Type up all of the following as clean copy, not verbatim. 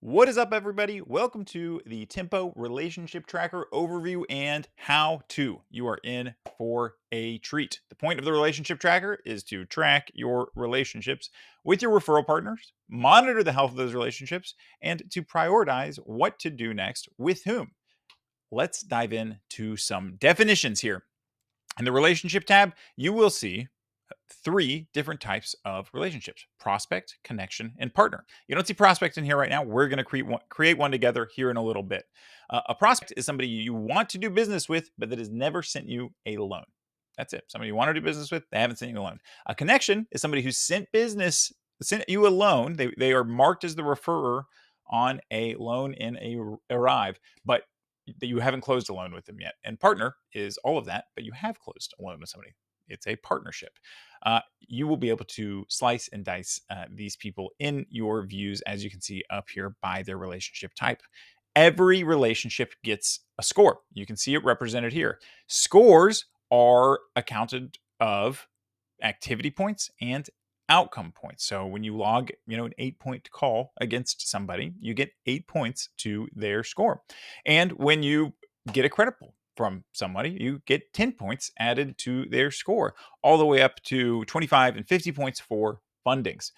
What is up, everybody? Welcome to the Tempo Relationship Tracker overview and how to. You are in for a treat. The point of the relationship tracker is to track your relationships with your referral partners, monitor the health of those relationships, and to prioritize what to do next with whom. Let's dive into some definitions here. In the relationship tab, you will see three different types of relationships: prospect, connection, and partner. You don't see prospect in here right now. We're going to create one together here in a little bit. A prospect is somebody you want to do business with, but that has never sent you a loan. That's it. Somebody you want to do business with, they haven't sent you a loan. A connection is somebody who sent you a loan. They are marked as the referrer on a loan in a arrive, but that you haven't closed a loan with them yet. And partner is all of that, but you have closed a loan with somebody. It's a partnership. You will be able to slice and dice these people in your views, as you can see up here, by their relationship type. Every relationship gets a score. You can see it represented here. Scores are accounted of activity points and outcome points. So when you log, an 8-point call against somebody, you get 8 points to their score. And when you get a credit pull from somebody, you get 10 points added to their score, all the way up to 25 and 50 points for fundings.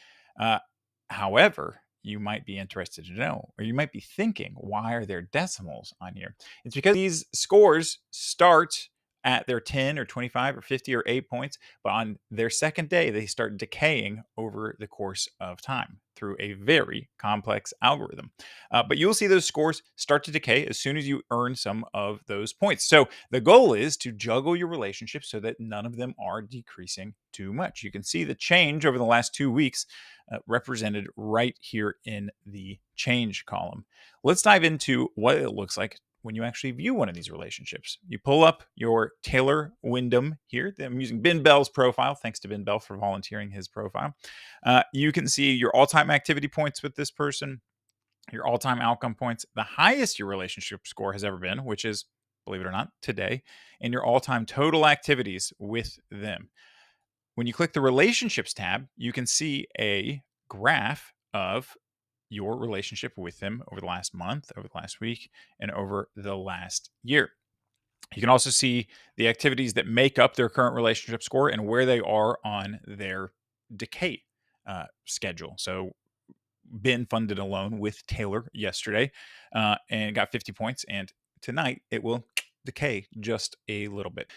However, you might be interested to know, or you might be thinking, why are there decimals on here? It's because these scores start at their 10 or 25 or 50 or 8 points, but on their second day, they start decaying over the course of time through a very complex algorithm. But you'll see those scores start to decay as soon as you earn some of those points. So the goal is to juggle your relationships so that none of them are decreasing too much. You can see the change over the last 2 weeks represented right here in the change column. Let's dive into what it looks like when you actually view one of these relationships. You pull up your Taylor Wyndham here. I'm using Ben Bell's profile. Thanks to Ben Bell for volunteering his profile. You can see your all-time activity points with this person, your all-time outcome points, the highest your relationship score has ever been, which is, believe it or not, today, and your all-time total activities with them. When you click the relationships tab, you can see a graph of your relationship with them over the last month, over the last week, and over the last year. You can also see the activities that make up their current relationship score and where they are on their decay schedule. So Ben funded a loan with Taylor yesterday and got 50 points. And tonight it will decay just a little bit.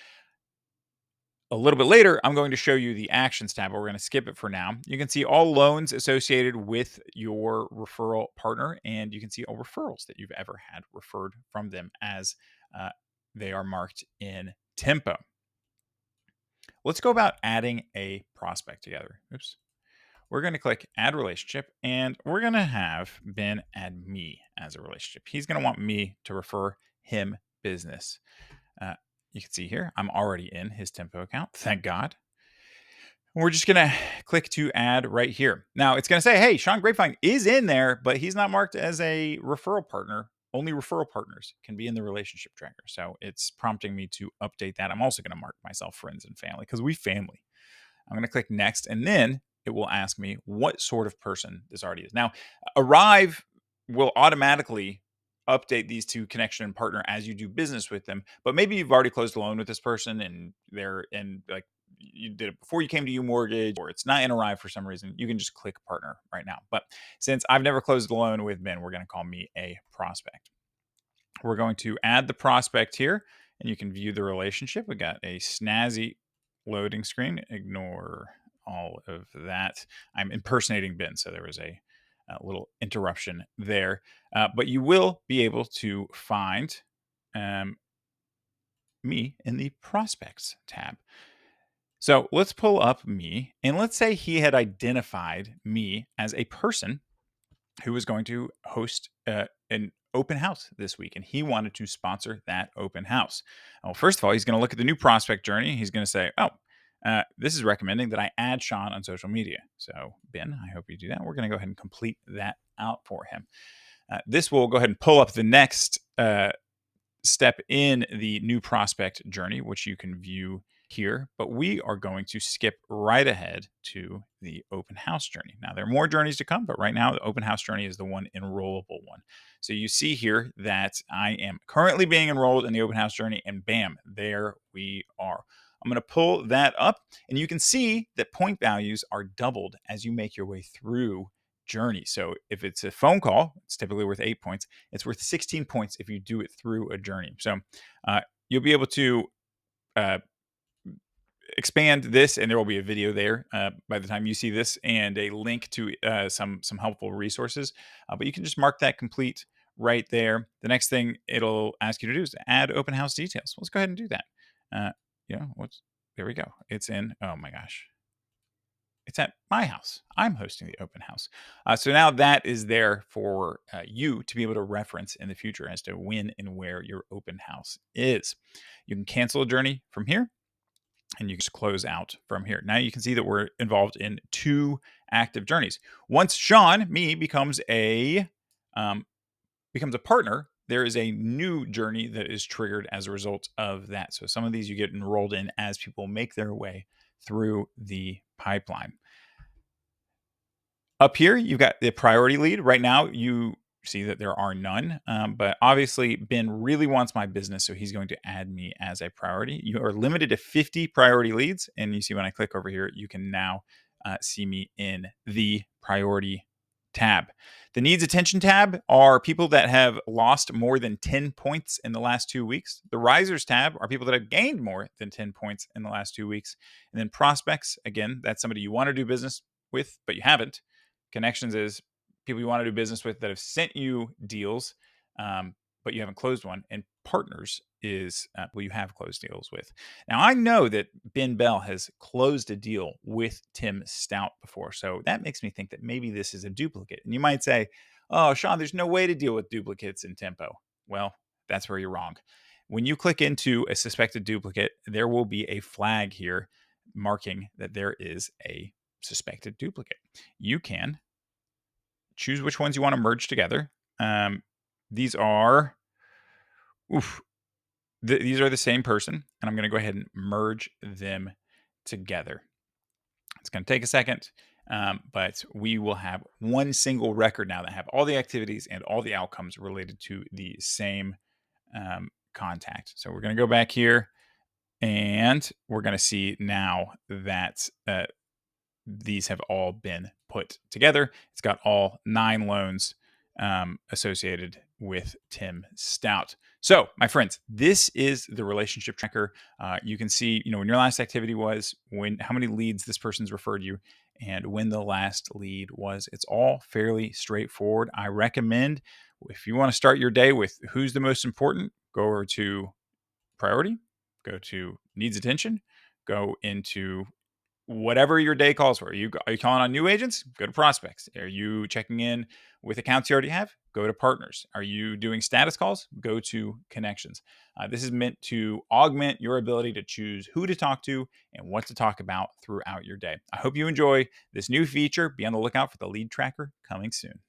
A little bit later, I'm going to show you the actions tab. We're going to skip it for now. You can see all loans associated with your referral partner, and you can see all referrals that you've ever had referred from them as they are marked in Tempo. Let's go about adding a prospect together. Oops. We're going to click add relationship, and we're going to have Ben add me as a relationship. He's going to want me to refer him business. You can see here, I'm already in his Tempo account. Thank God. We're just going to click to add right here. Now it's going to say, hey, Sean Grapevine is in there, but he's not marked as a referral partner. Only referral partners can be in the relationship tracker. So it's prompting me to update that. I'm also going to mark myself friends and family because we family. I'm going to click next, and then it will ask me what sort of person this already is. Now, Arrive will automatically update these to connection and partner as you do business with them. But maybe you've already closed a loan with this person and they're in, like, you did it before you came to U Mortgage, or it's not in Arrive for some reason. You can just click partner right now. But since I've never closed a loan with Ben, we're going to call me a prospect. We're going to add the prospect here, and you can view the relationship. We got a snazzy loading screen. Ignore all of that. I'm impersonating Ben, so there was a little interruption there. But you will be able to find me in the prospects tab. So let's pull up me, and let's say he had identified me as a person who was going to host an open house this week, and he wanted to sponsor that open house. Well, first of all, he's going to look at the new prospect journey. He's going to say, this is recommending that I add Sean on social media. So Ben, I hope you do that. We're going to go ahead and complete that out for him. This will go ahead and pull up the next step in the new prospect journey, which you can view here, but we are going to skip right ahead to the open house journey. Now, there are more journeys to come, but right now the open house journey is the one enrollable one. So you see here that I am currently being enrolled in the open house journey, and bam, there we are. I'm going to pull that up, and you can see that point values are doubled as you make your way through journey. So if it's a phone call, it's typically worth 8 points. It's worth 16 points if you do it through a journey. So you'll be able to uh, expand this, and there will be a video there by the time you see this, and a link to some helpful resources. But you can just mark that complete right there. The next thing it'll ask you to do is to add open house details. Let's go ahead and do that. There we go. It's in. Oh my gosh. It's at my house. I'm hosting the open house. So now that is there for you to be able to reference in the future as to when and where your open house is. You can cancel a journey from here, and you can just close out from here. Now you can see that we're involved in 2 active journeys. Once Sean, me, becomes a partner, there is a new journey that is triggered as a result of that. So some of these you get enrolled in as people make their way through the pipeline. Up here, you've got the priority lead. Right now, you see that there are none, but obviously Ben really wants my business, so he's going to add me as a priority. You are limited to 50 priority leads, and you see when I click over here, you can now see me in the priority tab. The needs attention tab are people that have lost more than 10 points in the last 2 weeks. The risers tab are people that have gained more than 10 points in the last 2 weeks. And then prospects, again, that's somebody you want to do business with, but you haven't. Connections is people you want to do business with that have sent you deals, but you haven't closed one. And partners is you have closed deals with. Now, I know that Ben Bell has closed a deal with Tim Stout before, so that makes me think that maybe this is a duplicate. And you might say, oh, Sean, there's no way to deal with duplicates in Tempo. Well, that's where you're wrong. When you click into a suspected duplicate, there will be a flag here marking that there is a suspected duplicate. You can choose which ones you want to merge together. These are these are the same person, and I'm going to go ahead and merge them together. It's going to take a second, but we will have one single record now that have all the activities and all the outcomes related to the same contact. So we're going to go back here, and we're going to see now that these have all been put together. It's got all 9 loans associated with Tim Stout. So, my friends, this is the relationship tracker. You can see, when your last activity was, how many leads this person's referred you, and when the last lead was. It's all fairly straightforward. I recommend, if you want to start your day with who's the most important, go over to priority, go to needs attention, go into whatever your day calls for. Are you calling on new agents? Go to prospects. Are you checking in with accounts you already have? Go to partners. Are you doing status calls? Go to connections. This is meant to augment your ability to choose who to talk to and what to talk about throughout your day. I hope you enjoy this new feature. Be on the lookout for the lead tracker coming soon.